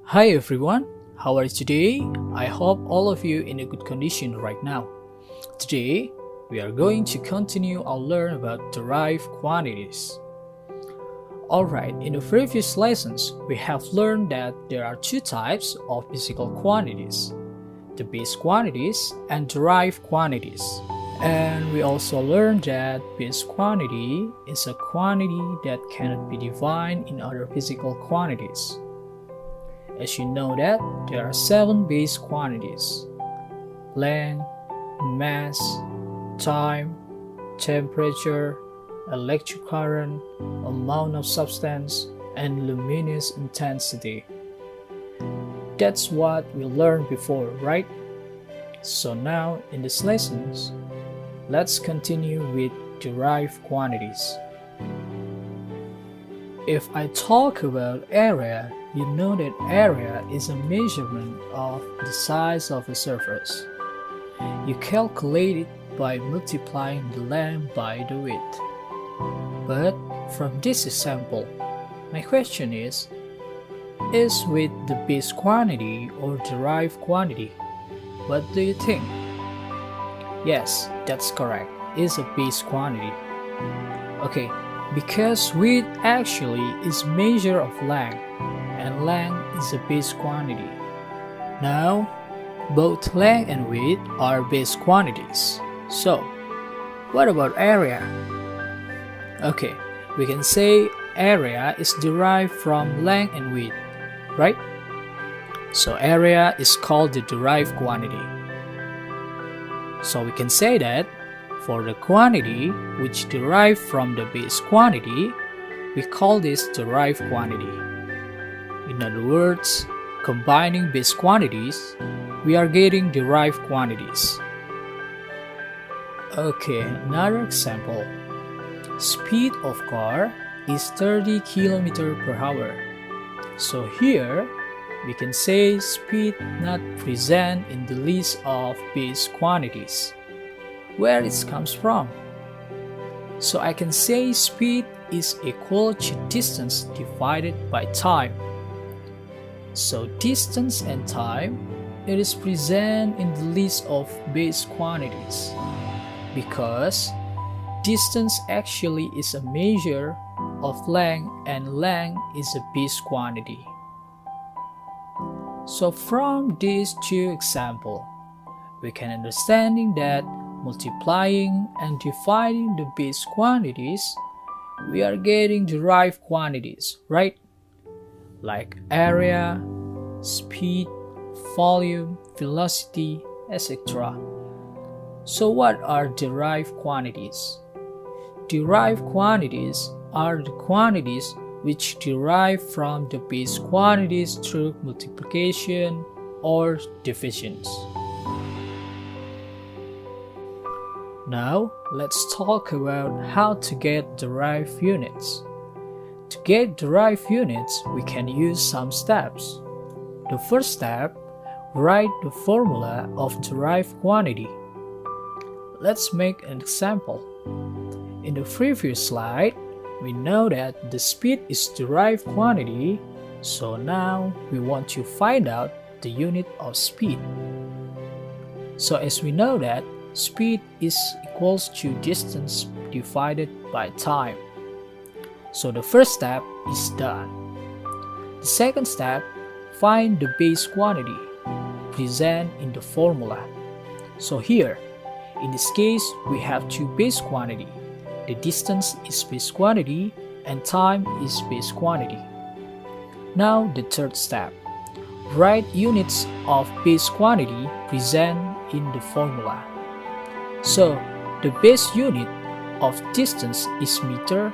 Hi everyone, how are you today? I hope all of you in a good condition right now. Today, we are going to continue our learn about derived quantities. Alright, in the previous lessons, we have learned that there are two types of physical quantities, the base quantities and derived quantities. And we also learned that base quantity is a quantity that cannot be defined in other physical quantities. As you know that there are 7 base quantities: length, mass, time, temperature, electric current, amount of substance, and luminous intensity. That's what we learned before, right? So now in these lessons, let's continue with derived quantities. If I talk about area, you know that area is a measurement of the size of a surface. You calculate it by multiplying the length by the width. But from this example, my question is width the base quantity or derived quantity? What do you think? Yes, that's correct. It's a base quantity. Okay, because width actually is measure of length, and length is a base quantity. Now, both length and width are base quantities. So, what about area? Okay, we can say area is derived from length and width, right? So area is called the derived quantity. So we can say that for the quantity which derived from the base quantity, we call this derived quantity. In other words, combining base quantities, we are getting derived quantities. Okay, another example. Speed of car is 30 km per hour. So here, we can say speed not present in the list of base quantities. Where it comes from? So I can say speed is equal to distance divided by time. So distance and time, it is present in the list of base quantities because distance actually is a measure of length and length is a base quantity. So from these two examples, we can understanding that multiplying and dividing the base quantities, we are getting derived quantities, right? Like area, speed, volume, velocity, etc. So what are derived quantities? Derived quantities are the quantities which derive from the base quantities through multiplication or divisions. Now, let's talk about how to get derived units. To get derived units, we can use some steps. The first step, write the formula of derived quantity. Let's make an example. In the previous slide, we know that the speed is derived quantity, so now we want to find out the unit of speed. So as we know that speed is equals to distance divided by time. So the first step is done. The second step, find the base quantity present in the formula. So here, in this case, we have two base quantity. The distance is base quantity and time is base quantity. Now the third step, write units of base quantity present in the formula. So the base unit of distance is meter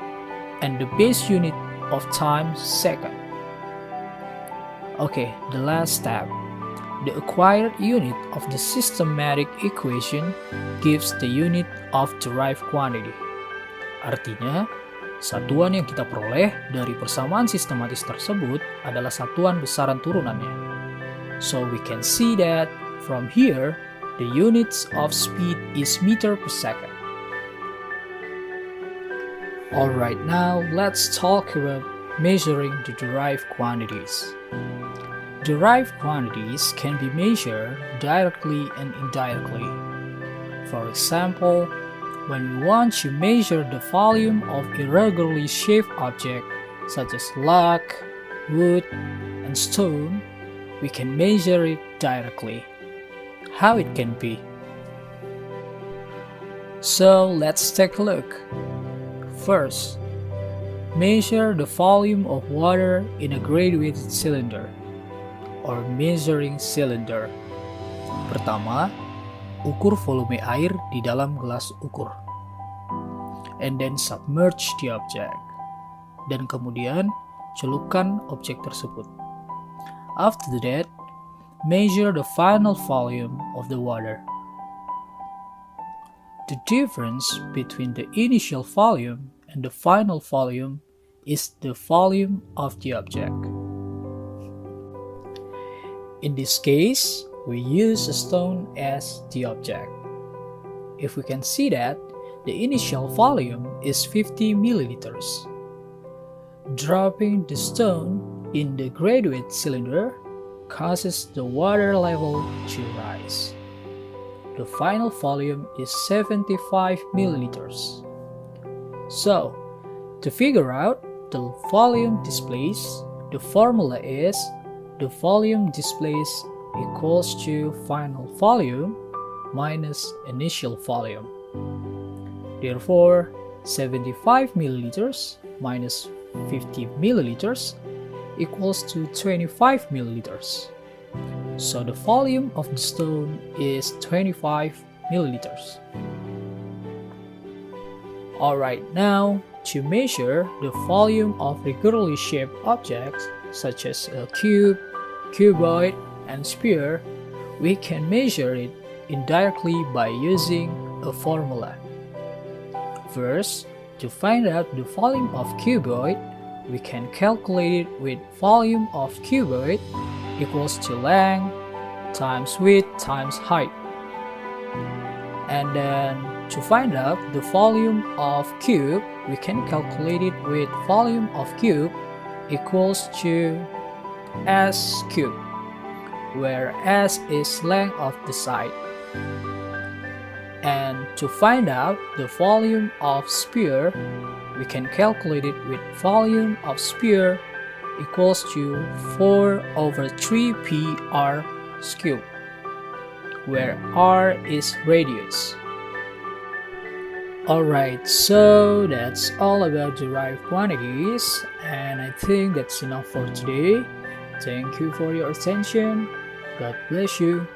and the base unit of time second. Okay, the last step. The acquired unit of the systematic equation gives the unit of derived quantity. Artinya, satuan yang kita peroleh dari persamaan sistematis tersebut adalah satuan besaran turunannya. So we can see that from here, the units of speed is meter per second. Alright, now let's talk about measuring the derived quantities. Derived quantities can be measured directly and indirectly. For example, when we want to measure the volume of irregularly shaped objects such as log, wood, and stone, we can measure it directly. How it can be? So let's take a look. First, measure the volume of water in a graduated cylinder or measuring cylinder. Pertama, ukur volume air di dalam gelas ukur. And then submerge the object. Dan kemudian celupkan objek tersebut. After that, measure the final volume of the water. The difference between the initial volume and the final volume is the volume of the object. In this case, we use a stone as the object. If we can see that, the initial volume is 50 milliliters. Dropping the stone in the graduate cylinder causes the water level to rise. The final volume is 75 milliliters. So, to figure out the volume displaced, the formula is the volume displaced equals to final volume minus initial volume. Therefore, 75 milliliters minus 50 milliliters equals to 25 milliliters. So the volume of the stone is 25 milliliters. Alright, now to measure the volume of regularly shaped objects such as a cube, cuboid, and sphere, we can measure it indirectly by using a formula. First, to find out the volume of cuboid, we can calculate it with volume of cuboid equals to length times width times height. And then to find out the volume of cube, we can calculate it with volume of cube equals to s cube, where s is length of the side. And to find out the volume of sphere, we can calculate it with volume of sphere equals to 4 over 3 pi r cubed, where r is radius. Alright, so that's all about derived quantities, and I think that's enough for today. Thank you for your attention. God bless you.